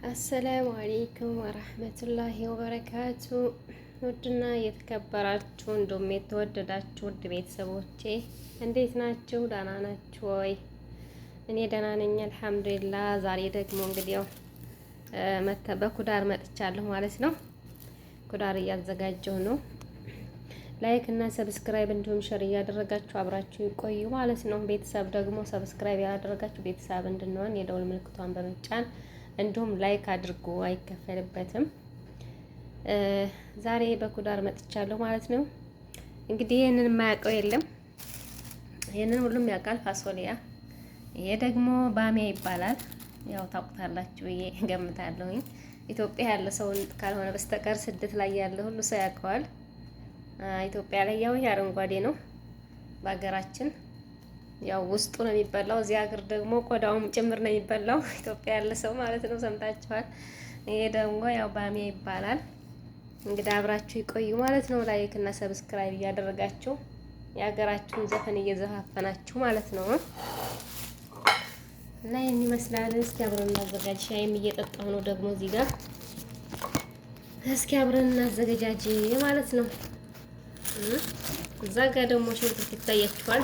አሰላሙ አሌይኩም ወረህመቱላሂ ወበረካቱ። ውድና የተከበራችሁ እንዲሁም የተወደዳችሁ ውድ ቤተሰቦቼ እንዴት ናችሁ? ደህና ናችሁ ወይ? እኔ ደህና ነኝ አልሐምዱሊላህ። ዛሬ ደግሞ እንግዲህ ያው በኩዳር መጥቻለሁ ማለት ነው። ኩዳር እያዘጋጀሁ ነው። ላይክ እና ሰብስክራይብ እንዲሁም ሸር እያደረጋችሁ አብራችሁ ይቆዩ ማለት ነው። ቤተሰብ ደግሞ ሰብስክራይብ ያላደረጋችሁ ቤተሰብ እንድንሆን የደውል ምልክቷን በመጫን እንዲሁም ላይክ አድርጉ፣ አይከፈልበትም። ዛሬ በኩዳር መጥቻለሁ ማለት ነው። እንግዲህ ይሄንን የማያውቀው የለም። ይሄንን ሁሉም ያውቃል፣ ፋሶሊያ። ይሄ ደግሞ ባሚያ ይባላል። ያው ታውቁታላችሁ ብዬ ገምታለሁኝ። ኢትዮጵያ ያለ ሰው ካልሆነ በስተቀር ስደት ላይ ያለ ሁሉ ሰው ያውቀዋል። ኢትዮጵያ ላይ ያው ይሄ አረንጓዴ ነው። በሀገራችን ያው ውስጡ ነው የሚበላው። እዚህ ሀገር ደግሞ ቆዳውም ጭምር ነው የሚበላው። ኢትዮጵያ ያለ ሰው ማለት ነው። ሰምታችኋል። ይሄ ደግሞ ያው ባሚያ ይባላል። እንግዲህ አብራችሁ ይቆዩ ማለት ነው። ላይክ እና ሰብስክራይብ እያደረጋችሁ የሀገራችሁን ዘፈን እየዘፋፈናችሁ ማለት ነው። እና ይሄን ይመስላል። እስኪ አብረን እናዘጋጅ። ሻይም እየጠጣሁ ነው ደግሞ እዚህ ጋር። እስኪ አብረን እናዘጋጃጅ ማለት ነው። እዛ ጋር ደግሞ ሽንኩርት ይታያችኋል።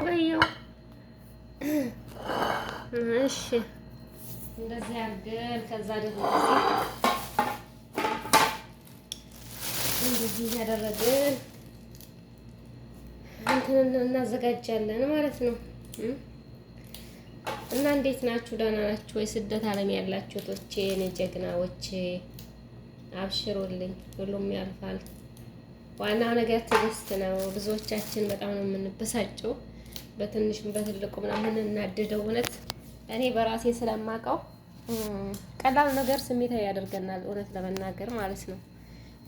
ወይው እሺ፣ እንደዚህ አድርገን ከዛ ደግሞ እንደዚህ ያደረግን እንትን እናዘጋጃለን ማለት ነው። እና እንዴት ናችሁ? ደህና ናችሁ ወይ? ስደት ዓለም ያላችሁ ቶቼ እኔ ጀግናዎች አብሽሩልኝ፣ ሁሉም ያልፋል። ዋናው ነገር ትዕግስት ነው። ብዙዎቻችን በጣም ነው የምንበሳጨው፣ በትንሽም በትልቁ ምናምን እናድደው። እውነት እኔ በራሴ ስለማውቀው ቀላል ነገር ስሜታዊ ያደርገናል፣ እውነት ለመናገር ማለት ነው።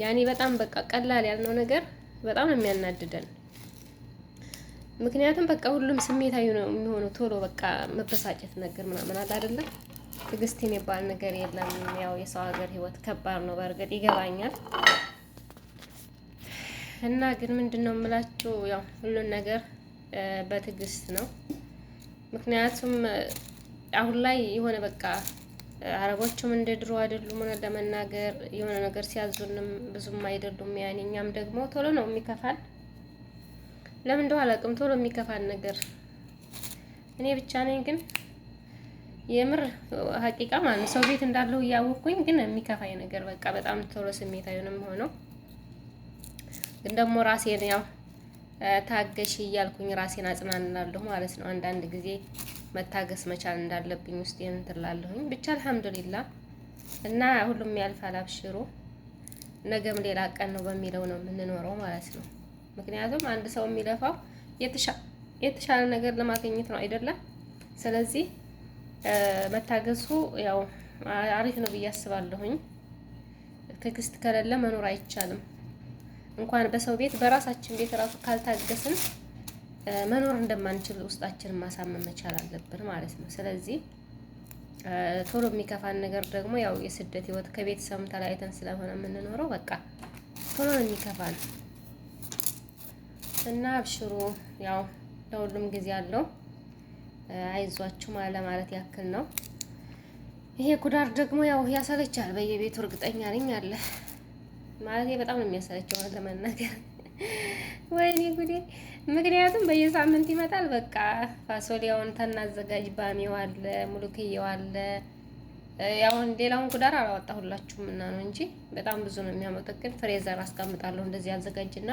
ያኔ በጣም በቃ ቀላል ያልነው ነገር በጣም ነው የሚያናድደን። ምክንያቱም በቃ ሁሉም ስሜታዊ ነው የሚሆነው፣ ቶሎ በቃ መበሳጨት ነገር ምናምን አለ አይደለም። ትዕግስት የሚባል ነገር የለም። ያው የሰው ሀገር ህይወት ከባድ ነው፣ በእርግጥ ይገባኛል። እና ግን ምንድነው የምላችሁ ያው ሁሉን ነገር በትዕግስት ነው። ምክንያቱም አሁን ላይ የሆነ በቃ አረቦቹም እንደ ድሮ አይደሉም። ሆነ ለመናገር የሆነ ነገር ሲያዙንም ብዙም አይደሉም። ያኔ እኛም ደግሞ ቶሎ ነው የሚከፋል። ለምን እንደው አላውቅም፣ ቶሎ የሚከፋል ነገር እኔ ብቻ ነኝ። ግን የምር ሀቂቃ ማለት ሰው ቤት እንዳለው እያወቅኩኝ ግን የሚከፋኝ ነገር በቃ በጣም ቶሎ ስሜታዊ ነው የምሆነው። ግን ደግሞ ራሴን ያው ታገሽ እያልኩኝ ራሴን አጽናናለሁ ማለት ነው። አንዳንድ ጊዜ መታገስ መቻል እንዳለብኝ ውስጥ የምንትላለሁኝ ብቻ አልሐምዱሊላህ። እና ሁሉም ያልፋል፣ አብሽሩ። ነገም ሌላ ቀን ነው በሚለው ነው የምንኖረው ማለት ነው። ምክንያቱም አንድ ሰው የሚለፋው የተሻለ ነገር ለማግኘት ነው አይደለም። ስለዚህ መታገሱ ያው አሪፍ ነው ብዬ አስባለሁኝ። ትዕግስት ከሌለ መኖር አይቻልም። እንኳን በሰው ቤት በራሳችን ቤት ራሱ ካልታገስን መኖር እንደማንችል ውስጣችንን ማሳመን መቻል አለብን ማለት ነው። ስለዚህ ቶሎ የሚከፋን ነገር ደግሞ ያው የስደት ህይወት ከቤተሰብ ተለያይተን ስለሆነ የምንኖረው በቃ ቶሎ ነው የሚከፋን። እና አብሽሩ፣ ያው ለሁሉም ጊዜ አለው። አይዟችሁ ማለት ያክል ነው። ይሄ ኩዳር ደግሞ ያው ያሰለቻል በየቤቱ እርግጠኛ ነኝ አለ ማለት በጣም ነው የሚያሰለቸው ለመናገር። ወይኔ ጉዴ! ምክንያቱም በየሳምንት ይመጣል። በቃ ፋሶሊያውን ተናዘጋጅ፣ ባሚው አለ፣ ሙሉክየው አለ። ያው ሌላውን ኩዳር አላወጣሁላችሁም እና ነው እንጂ በጣም ብዙ ነው የሚያመጡት። ግን ፍሬዘር አስቀምጣለሁ። እንደዚህ አዘጋጅና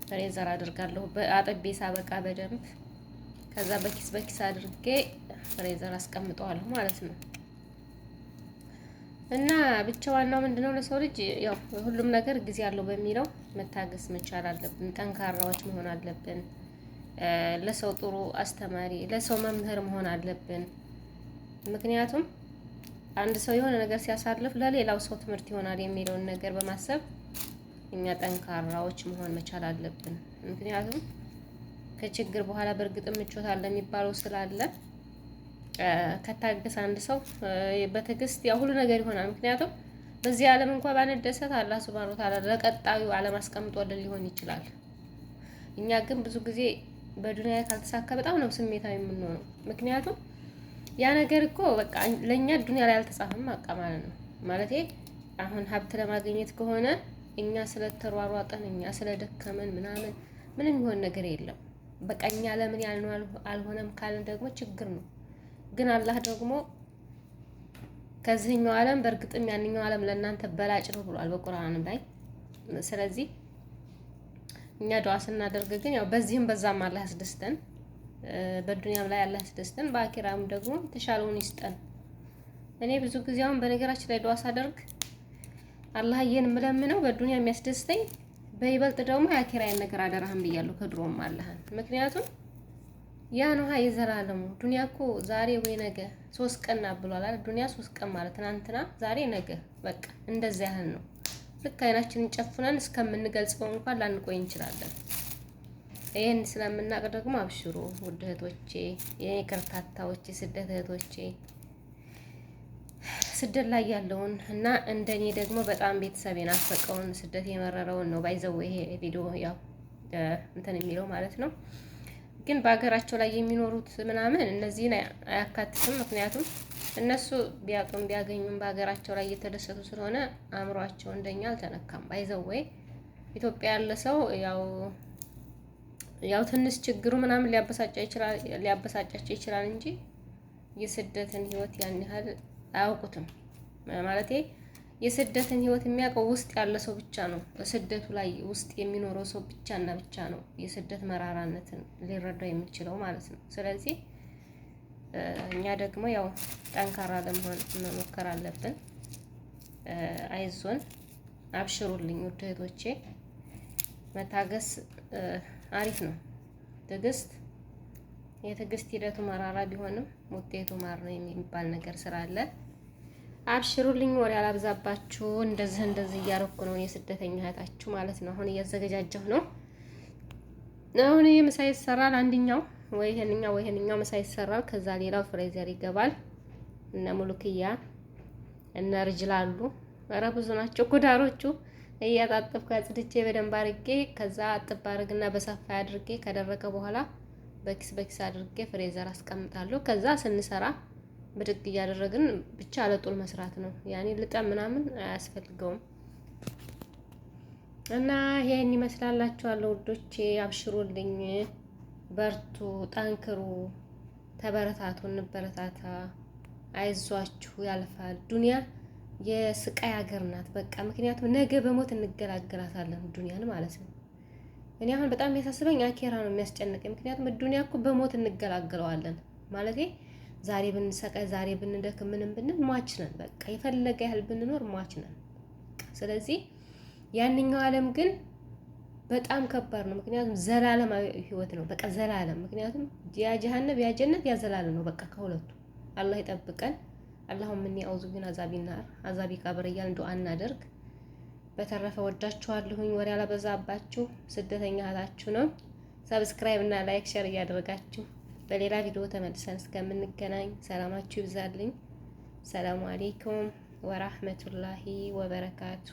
ፍሬዘር አድርጋለሁ። አጥቤ ሳበቃ በደንብ ከዛ በኪስ አድርጌ ፍሬዘር አስቀምጠዋለሁ ማለት ነው። እና ብቻ ዋናው ምንድነው ለሰው ልጅ ያው ሁሉም ነገር ጊዜ አለው በሚለው መታገስ መቻል አለብን። ጠንካራዎች መሆን አለብን። ለሰው ጥሩ አስተማሪ፣ ለሰው መምህር መሆን አለብን። ምክንያቱም አንድ ሰው የሆነ ነገር ሲያሳልፍ ለሌላው ሰው ትምህርት ይሆናል የሚለውን ነገር በማሰብ እኛ ጠንካራዎች መሆን መቻል አለብን። ምክንያቱም ከችግር በኋላ በእርግጥ ምቾት አለ የሚባለው ስላለ ከታገስ አንድ ሰው በትዕግስት ያው ሁሉ ነገር ይሆናል። ምክንያቱም በዚህ ዓለም እንኳን ባንደሰት አላህ ሱብሃነሁ ወተዓላ ለቀጣዩ ዓለም አስቀምጦልን ሊሆን ይችላል። እኛ ግን ብዙ ጊዜ በዱንያ ካልተሳካ በጣም ነው ስሜታዊ የምንሆነው። ምክንያቱም ያ ነገር እኮ በቃ ለእኛ ዱንያ ላይ አልተጻፈም በቃ ማለት ነው። ማለቴ አሁን ሀብት ለማግኘት ከሆነ እኛ ስለተሯሯጠን እኛ ስለደከመን ምናምን ምንም ይሆን ነገር የለም። በቃ እኛ ለምን ያልነው አልሆነም ካልን ደግሞ ችግር ነው። ግን አላህ ደግሞ ከዚህኛው ዓለም በእርግጥም ያንኛው ዓለም ለእናንተ በላጭ ነው ብሏል በቁርአን ላይ። ስለዚህ እኛ ዱዓ ስናደርግ ግን ያው በዚህም በዛም አላህ ያስደስተን፣ በዱንያም ላይ አላህ ያስደስተን፣ በአኪራም ደግሞ የተሻለውን ይስጠን። እኔ ብዙ ጊዜ አሁን በነገራችን ላይ ዱዓ ሳደርግ አላህዬን የምለምነው በዱንያ የሚያስደስተኝ በይበልጥ ደግሞ የአኪራዬን ነገር አደራህም ብያለሁ ከድሮም አላህን። ምክንያቱም ያ ነው የዘላለሙ ዱንያ እኮ ዛሬ ወይ ነገ 3 ቀን ብሏል አይደል? ዱንያ 3 ቀን ማለት ትናንትና፣ ዛሬ፣ ነገ በቃ እንደዛ ያህል ነው። ልክ አይናችንን ጨፍነን እስከምንገልጸው እንኳን ላንቆይ እንችላለን። ይሄን ስለምናውቅ ደግሞ አብሽሩ ውድ እህቶቼ፣ የኔ ከርታታዎች፣ ስደት እህቶቼ፣ ስደት ላይ ያለውን እና እንደኔ ደግሞ በጣም ቤተሰብ የናፈቀውን ስደት የመረረውን ነው ባይዘው ይሄ ቪዲዮ ያው እንትን የሚለው ማለት ነው። ግን በሀገራቸው ላይ የሚኖሩት ምናምን እነዚህን አያካትትም። ምክንያቱም እነሱ ቢያጡም ቢያገኙም በሀገራቸው ላይ እየተደሰቱ ስለሆነ አእምሯቸው እንደኛ አልተነካም። ባይዘው ወይ ኢትዮጵያ ያለ ሰው ያው ትንሽ ችግሩ ምናምን ሊያበሳጫቸው ይችላል እንጂ የስደትን ህይወት ያን ያህል አያውቁትም። ማለቴ የስደትን ህይወት የሚያውቀው ውስጥ ያለ ሰው ብቻ ነው። ስደቱ ላይ ውስጥ የሚኖረው ሰው ብቻና ብቻ ነው የስደት መራራነትን ሊረዳው የሚችለው ማለት ነው። ስለዚህ እኛ ደግሞ ያው ጠንካራ ለመሆን መሞከር አለብን። አይዞን፣ አብሽሩልኝ ውድ እህቶቼ። መታገስ አሪፍ ነው። የትዕግስት ሂደቱ መራራ ቢሆንም ውጤቱ ማር ነው የሚባል ነገር ስላለ አብሽሩልኝ። ወሬ አላብዛባችሁ። እንደዚህ እያረኩ ነው የስደተኛ እህታችሁ ማለት ነው። አሁን እያዘገጃጀሁ ነው። አሁን ምሳ ይሰራል። አንድኛው ወይ ይሄንኛው ምሳ ይሰራል። ከዛ ሌላው ፍሬዘር ይገባል። እነ ሙሉክያ እነ ርጅላሉ ኧረ ብዙ ናቸው ኩዳሮቹ። እያጣጥብኩ አጽድቼ በደንብ አድርጌ ከዛ አጥብ አድርግና በሰፋ አድርጌ ከደረቀ በኋላ በኪስ አድርጌ ፍሬዘር አስቀምጣለሁ። ከዛ ስንሰራ ብድግ እያደረግን ብቻ ለጡል መስራት ነው። ያኔ ልጠም ምናምን አያስፈልገውም። እና ይሄን ይመስላላችኋለሁ ውዶቼ። አብሽሩልኝ፣ በርቱ፣ ጠንክሩ፣ ተበረታቱ፣ እንበረታታ። አይዟችሁ፣ ያልፋል። ዱንያ የስቃይ ሀገር ናት በቃ። ምክንያቱም ነገ በሞት እንገላገላታለን ዱንያን ማለት ነው። እኔ አሁን በጣም የሚያሳስበኝ አኬራ ነው የሚያስጨንቀኝ። ምክንያቱም ዱንያ እኮ በሞት እንገላገለዋለን ማለቴ ዛሬ ብንሰቃይ ዛሬ ብንደክም ምንም ብንል ሟች ነን። በቃ የፈለገ ያህል ብንኖር ሟች ነን። ስለዚህ ያንኛው ዓለም ግን በጣም ከባድ ነው። ምክንያቱም ዘላለማዊ ህይወት ነው በቃ ዘላለም። ምክንያቱም ያ ጀሃነም ያ ጀነት ያ ዘላለም ነው በቃ ከሁለቱ አላህ ይጠብቀን። አላሁም ምን ያውዙ ግን አዛቢ ቀብር እያልን ዱዓ እናደርግ። በተረፈ ወዳችኋለሁኝ። ወሬ አላበዛባችሁ። ስደተኛ እህታችሁ ነው። ሰብስክራይብ እና ላይክ ሼር እያደረጋችሁ በሌላ ቪዲዮ ተመልሰን እስከምንገናኝ ሰላማችሁ ይብዛልኝ። ሰላሙ አለይኩም ወራህመቱላሂ ወበረካቱ።